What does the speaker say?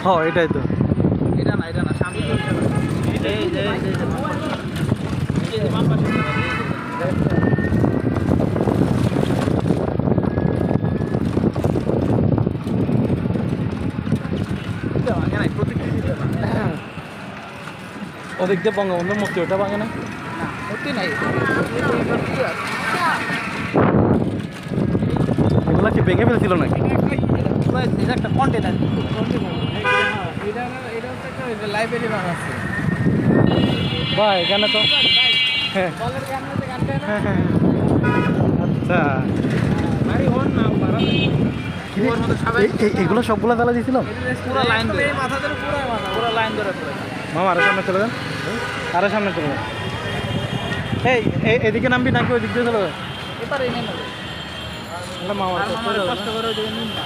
হ্যাঁ এটাই তো। এটা না, এটা না, সামনে তো এটা না। এই যে বাম পাশে ওদিক দিয়ে বঙ্গবন্ধুর মূর্তি ওটা ভাঙে না? মূর্তি নাই, এগুলা কি ভেঙে ফেলছিল নাকি? এটা একটা কন্টেনার। এটা লাইব্রেরি বানাচ্ছে। বা এখানে তো হ্যাঁ হ্যাঁ হ্যাঁ আচ্ছা এগুলো সবগুলো তালা দিয়েছিল? পুরো লাইন ধরে, পুরো লাইন ধরে মামা আরো সামনে চলে যান, আরো সামনে চলে যান। এদিকে নামবি নাকি ওই দিক দিয়ে চলে যান? এবারে নেই না, মামা কষ্ট করে ওই দিকে নিন না।